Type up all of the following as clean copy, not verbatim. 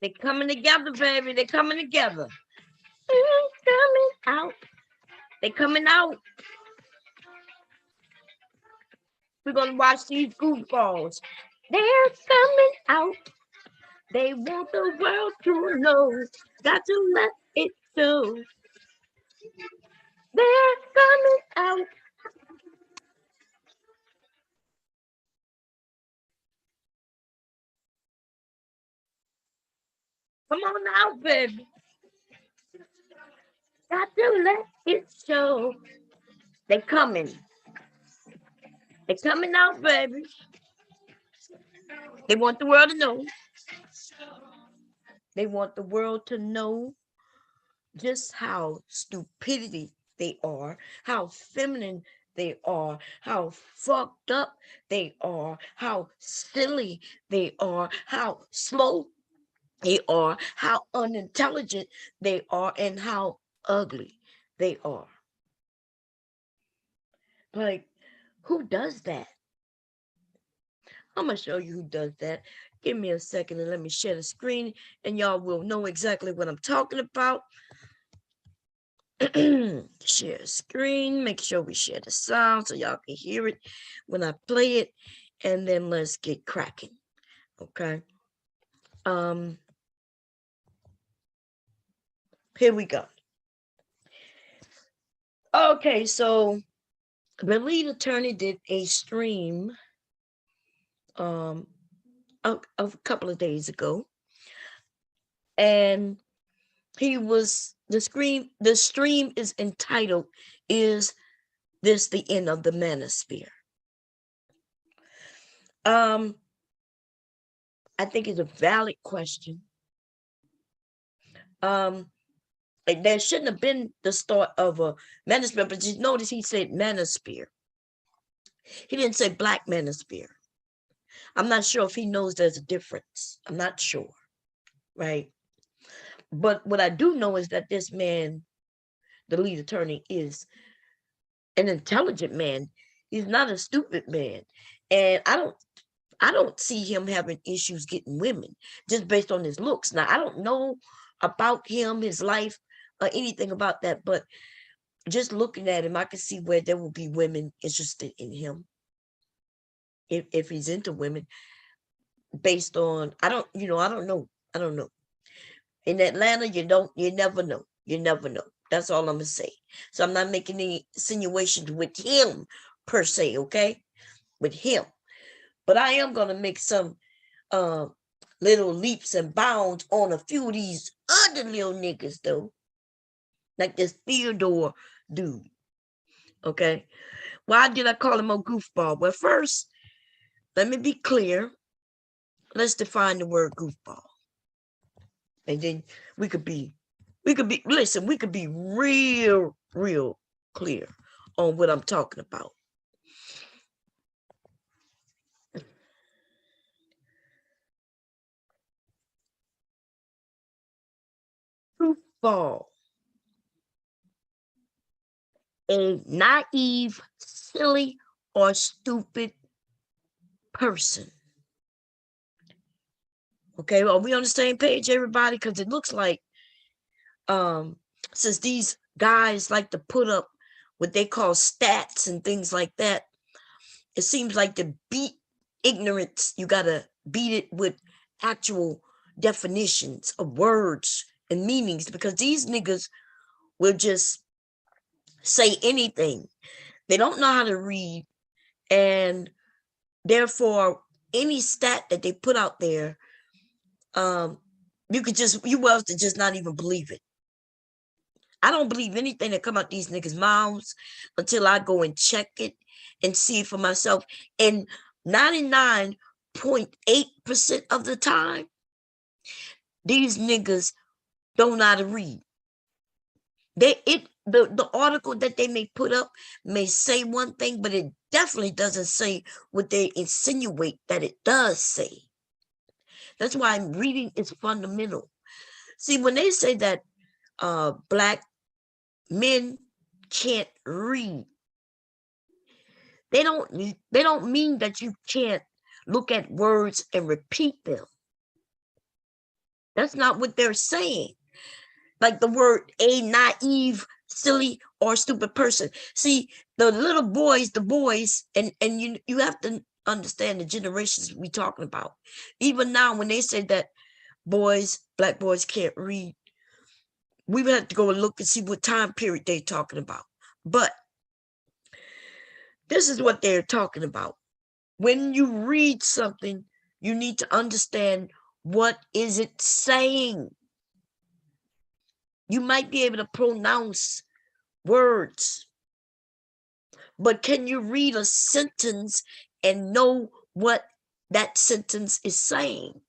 They coming together, baby. They coming together. They're coming out. They coming out. We're gonna watch these goofballs. They're coming out. They want the world to know. Got to let it show. They're coming out. Come on out, baby. Got to let it show. They coming. They coming out, baby. They want the world to know. They want the world to know just how stupidity they are, how feminine they are, how fucked up they are, how silly they are, how slow they are, how unintelligent they are, and how ugly they are. Like, who does that? I'm going to show you who does that. Give me a second and let me share the screen, and y'all will know exactly what I'm talking about. Share screen. Make sure we share the sound so y'all can hear it when I play it, and then let's get cracking. Okay. Here we go. Okay, so the lead attorney did a stream a couple of days ago, and the stream is entitled, "Is this the end of the manosphere?" I think it's a valid question. There shouldn't have been the start of a manosphere, but you notice he said manosphere. He didn't say black manosphere. I'm not sure if he knows there's a difference. I'm not sure, right? But what I do know is that this man, the lead attorney, is an intelligent man. He's not a stupid man. And I don't see him having issues getting women just based on his looks. Now, I don't know about him, his life, or anything about that, but just looking at him, I can see where there will be women interested in him if he's into women based on, I don't know. In Atlanta, you never know. You never know. That's all I'm gonna say. So I'm not making any insinuations with him per se, okay? With him. But I am gonna make some little leaps and bounds on a few of these other little niggas though. Like this Theodore dude. Okay. Why did I call him a goofball? Well, first, let me be clear. Let's define the word goofball. And then we could be real clear on what I'm talking about. Goofball. A naive, silly, or stupid person. Okay, are we on the same page, everybody? Because it looks like since these guys like to put up what they call stats and things like that, it seems like to beat ignorance, you gotta beat it with actual definitions of words and meanings, because these niggas will just say anything. They don't know how to read, and therefore any stat that they put out there, you well to just not even believe it. I don't believe anything that come out these niggas' mouths until I go and check it and see it for myself. And 99.8% of the time, these niggas don't know how to read. The article that they may put up may say one thing, but it definitely doesn't say what they insinuate that it does say. That's why reading is fundamental. See, when they say that black men can't read, they don't mean that you can't look at words and repeat them. That's not what they're saying. Like the word a naive, silly, or stupid person. See, the little boys, and you have to understand the generations we talking about. Even now, when they say that black boys can't read, we would have to go and look and see what time period they're talking about. But this is what they're talking about. When you read something, you need to understand what is it saying. You might be able to pronounce words, but can you read a sentence and know what that sentence is saying?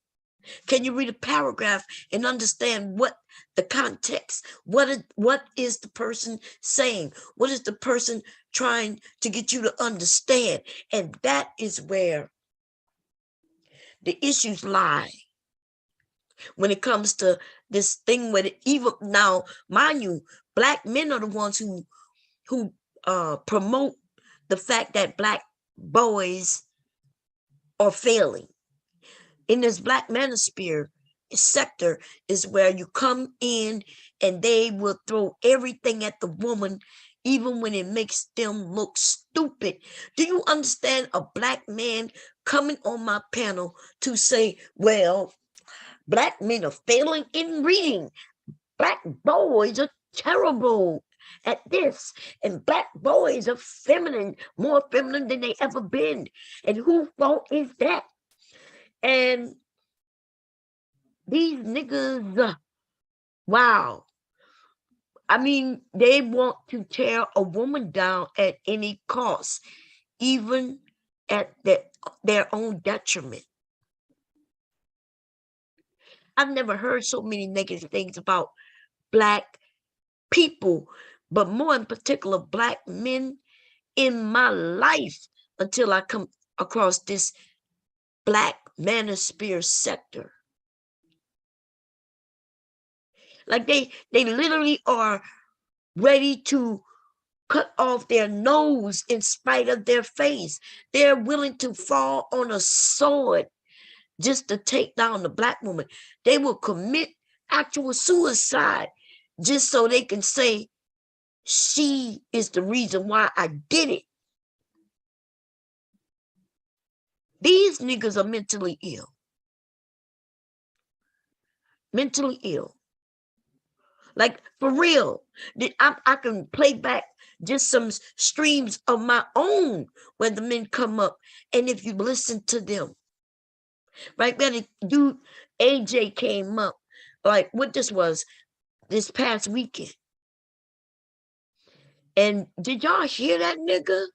Can you read a paragraph and understand what the context, what is the person saying? What is the person trying to get you to understand? And that is where the issues lie when it comes to this thing with it. Even now, mind you, black men are the ones who promote the fact that black boys are failing. In this black manosphere sector is where you come in and they will throw everything at the woman, even when it makes them look stupid. Do you understand a black man coming on my panel to say, well, black men are failing in reading. Black boys are terrible at this, and black boys are feminine, more feminine than they ever been. And whose fault is that? And these niggas, wow. I mean, they want to tear a woman down at any cost, even at their own detriment. I've never heard so many negative things about black people, but more in particular, black men in my life until I come across this black manosphere sector. Like they literally are ready to cut off their nose in spite of their face. They're willing to fall on a sword just to take down the black woman. They will commit actual suicide just so they can say, she is the reason why I did it. These niggas are mentally ill. Mentally ill. Like, for real. I can play back just some streams of my own when the men come up. And if you listen to them, right? When the dude AJ came up, like what this was this past weekend. And did y'all hear that nigga?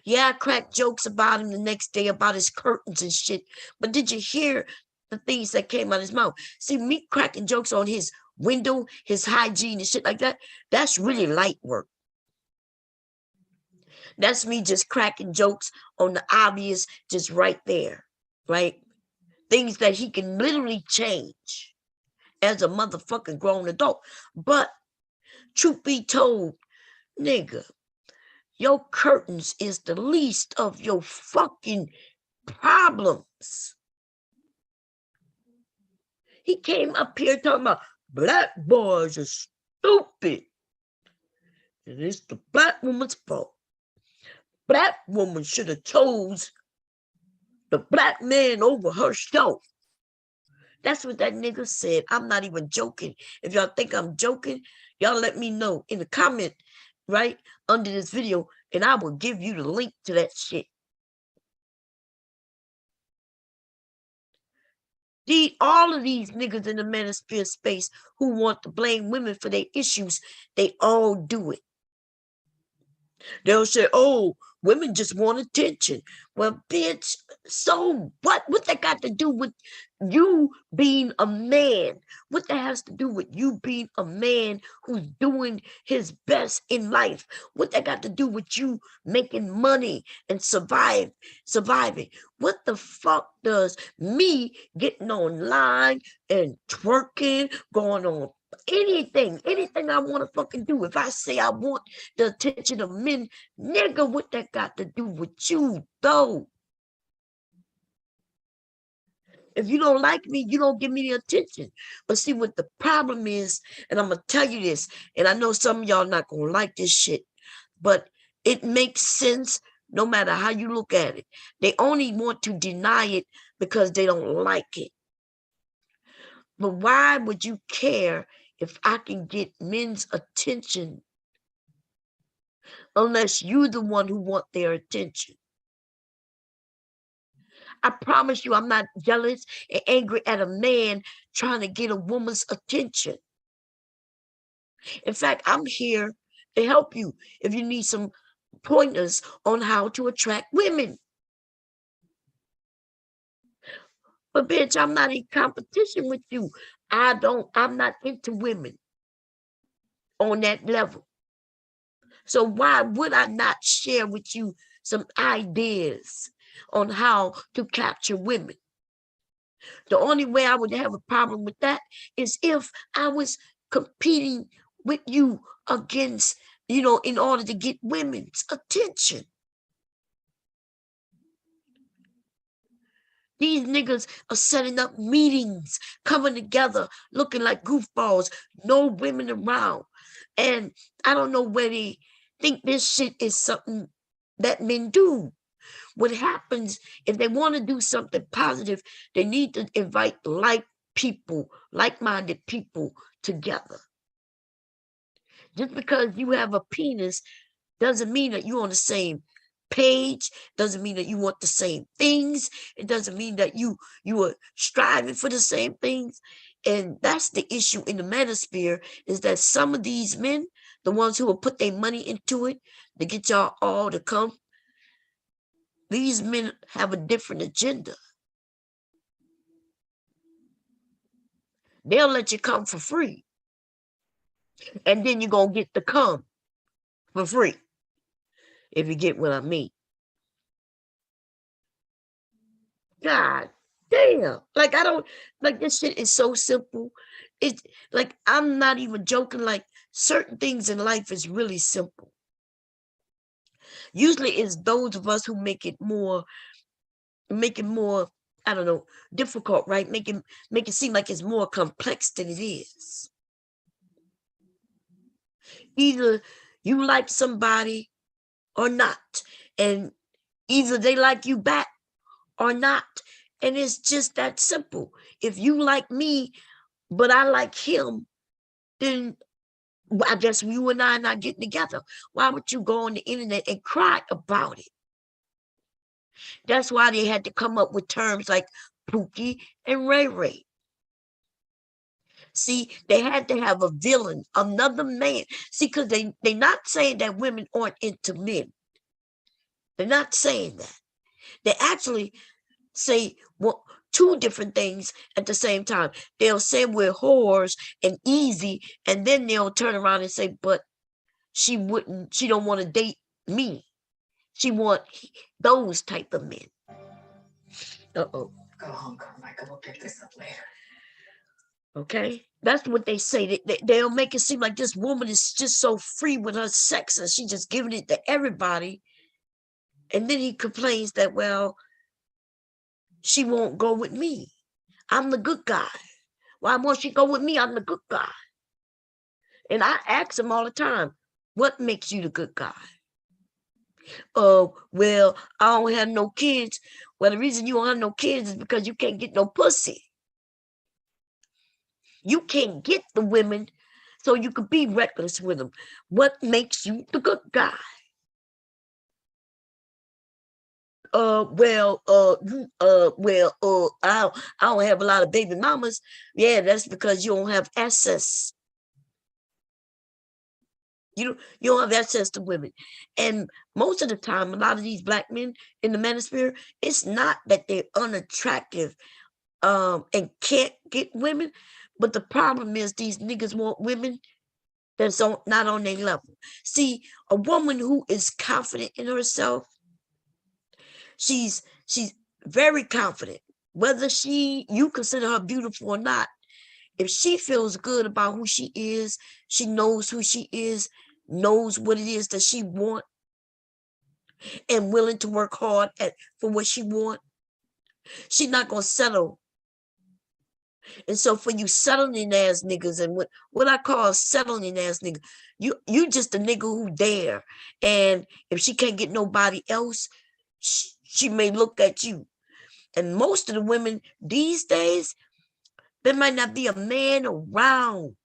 Yeah, I cracked jokes about him the next day about his curtains and shit. But did you hear the things that came out of his mouth? See, me cracking jokes on his window, his hygiene and shit like that, that's really light work. That's me just cracking jokes on the obvious, just right there, right? Things that he can literally change as a motherfucking grown adult. But truth be told, nigga, your curtains is the least of your fucking problems. He came up here talking about black boys are stupid. And it's the black woman's fault. Black woman should have chose the black man over herself. That's what that nigga said. I'm not even joking. If y'all think I'm joking, y'all let me know in the comment, right, under this video, and I will give you the link to that shit. All of these niggas in the manosphere space who want to blame women for their issues, they all do it. They'll say, oh, women just want attention. Well, bitch, so what? What that got to do with you being a man? What that has to do with you being a man who's doing his best in life? What that got to do with you making money and surviving? What the fuck does me getting online and twerking, going on anything I want to fucking do? If I say I want the attention of men, nigga, what that got to do with you, though? If you don't like me, you don't give me the attention. But see what the problem is, and I'm going to tell you this, and I know some of y'all not going to like this shit, but it makes sense no matter how you look at it. They only want to deny it because they don't like it. But why would you care if I can get men's attention unless you're the one who want their attention? I promise you I'm not jealous and angry at a man trying to get a woman's attention. In fact, I'm here to help you if you need some pointers on how to attract women. But bitch, I'm not in competition with you. I'm not into women on that level. So why would I not share with you some ideas on how to capture women? The only way I would have a problem with that is if I was competing with you against, in order to get women's attention. These niggas are setting up meetings, coming together, looking like goofballs, no women around. And I don't know where they think this shit is something that men do. What happens if they want to do something positive, they need to invite like-minded people together. Just because you have a penis doesn't mean that you're on the same page, doesn't mean that you want the same things. It doesn't mean that you are striving for the same things. And that's the issue in the manosphere, is that some of these men, the ones who will put their money into it to get y'all all to come, these men have a different agenda. They'll let you come for free. And then you're going to get to come for free. If you get what I mean. God damn. Like, this shit is so simple. It's like, I'm not even joking. Like, certain things in life is really simple. Usually it's those of us who make it more, I don't know, difficult, right? Make it seem like it's more complex than it is. Either you like somebody or not, and either they like you back or not. And it's just that simple. If you like me, but I like him, then I guess you and I are not getting together. Why would you go on the internet and cry about it? That's why they had to come up with terms like Pookie and Ray Ray. See, they had to have a villain, another man. See, because they're not saying that women aren't into men. They're not saying that. They actually say two different things at the same time. They'll say we're whores and easy, and then they'll turn around and say, but she don't want to date me. She want those type of men. Uh-oh. Go home, Carmichael. We'll pick this up later. Okay? That's what they say. They'll make it seem like this woman is just so free with her sex and she's just giving it to everybody. And then he complains that, well, she won't go with me. I'm the good guy. Why won't she go with me? I'm the good guy. And I ask him all the time, what makes you the good guy? Oh, well, I don't have no kids. Well, the reason you don't have no kids is because you can't get no pussy. You can't get the women, so you could be reckless with them. What makes you the good guy? I don't have a lot of baby mamas. Yeah, that's because you don't have access. You don't have access to women. And most of the time, a lot of these black men in the manosphere, it's not that they're unattractive and can't get women, but the problem is these niggas want women that's not on their level. See, a woman who is confident in herself, she's very confident. Whether you consider her beautiful or not, if she feels good about who she is, she knows who she is, knows what it is that she wants, and willing to work hard for what she wants, she's not going to settle And so for you settling ass niggas, and what I call settling ass nigga, you just a nigga who there. And if she can't get nobody else, she may look at you. And most of the women these days, there might not be a man around,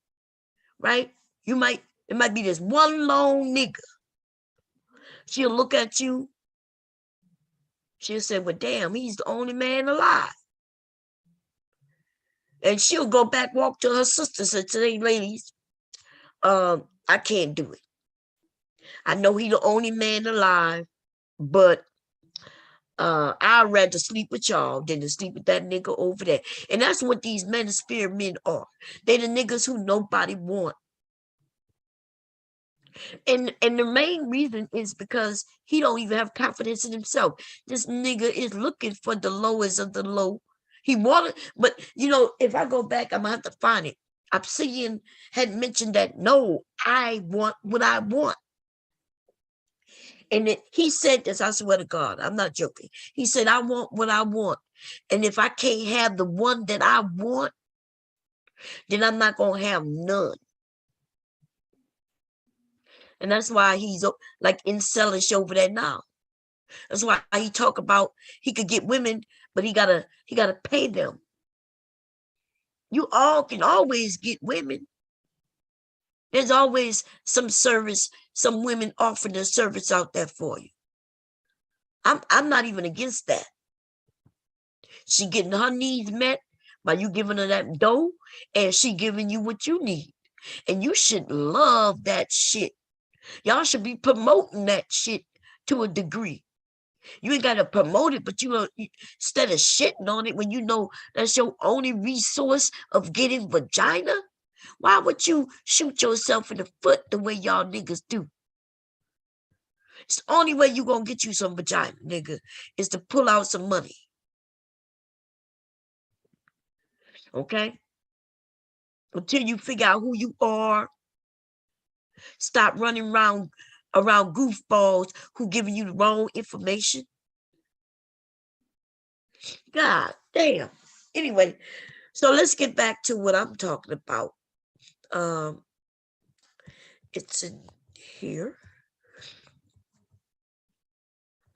right? It might be this one lone nigga. She'll look at you. She'll say, well, damn, he's the only man alive. And she'll go back, walk to her sister, say, today, ladies, I can't do it. I know he the only man alive, but I'd rather sleep with y'all than to sleep with that nigga over there. And that's what these manosphere men are. They the niggas who nobody want. And the main reason is because he don't even have confidence in himself. This nigga is looking for the lowest of the low. He wanted, but you know, if I go back, I'm gonna have to find it. Obsidian had mentioned that, no, I want what I want. And he said this, I swear to God, I'm not joking. He said, I want what I want. And if I can't have the one that I want, then I'm not going to have none. And that's why he's like incelish over there now. That's why he talk about he could get women, but he gotta pay them. You all can always get women. There's always some service, some women offering their service out there for you. I'm not even against that. She getting her needs met by you giving her that dough, and she giving you what you need. And you should love that shit. Y'all should be promoting that shit to a degree. You ain't got to promote it, but instead of shitting on it when you know that's your only resource of getting vagina, why would you shoot yourself in the foot the way y'all niggas do? It's the only way you gonna get you some vagina, nigga, is to pull out some money. Okay? Until you figure out who you are, stop running around goofballs who giving you the wrong information. God damn. Anyway, so let's get back to what I'm talking about. It's in here.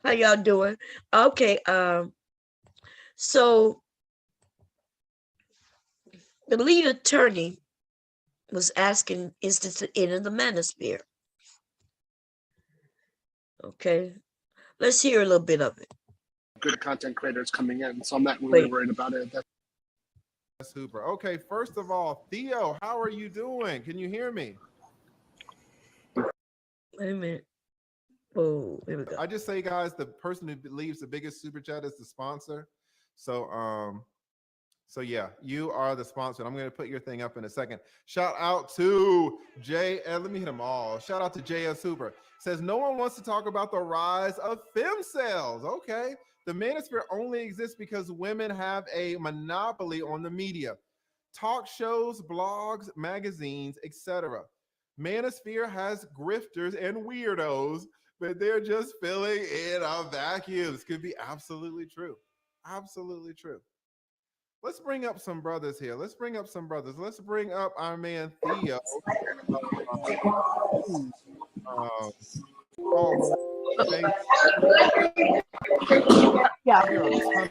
How y'all doing? Okay, so the lead attorney was asking, is this the end of the manosphere? Okay, let's hear a little bit of it. Good content creators coming in, so I'm not really worried about it. That's super. Okay, first of all, Theo, how are you doing? Can you hear me? Wait a minute. Oh, here we go. I just say, guys, the person who leaves the biggest super chat is the sponsor. So, yeah, you are the sponsor. I'm going to put your thing up in a second. Shout out to Jay. Let me hit them all. Shout out to JS Super. Says no one wants to talk about the rise of femcells. Okay. The manosphere only exists because women have a monopoly on the media. Talk shows, blogs, magazines, etc. Manosphere has grifters and weirdos, but they're just filling in a vacuum. This could be absolutely true. Absolutely true. Let's bring up some brothers here. Let's bring up some brothers. Let's bring up our man Theo. Yeah.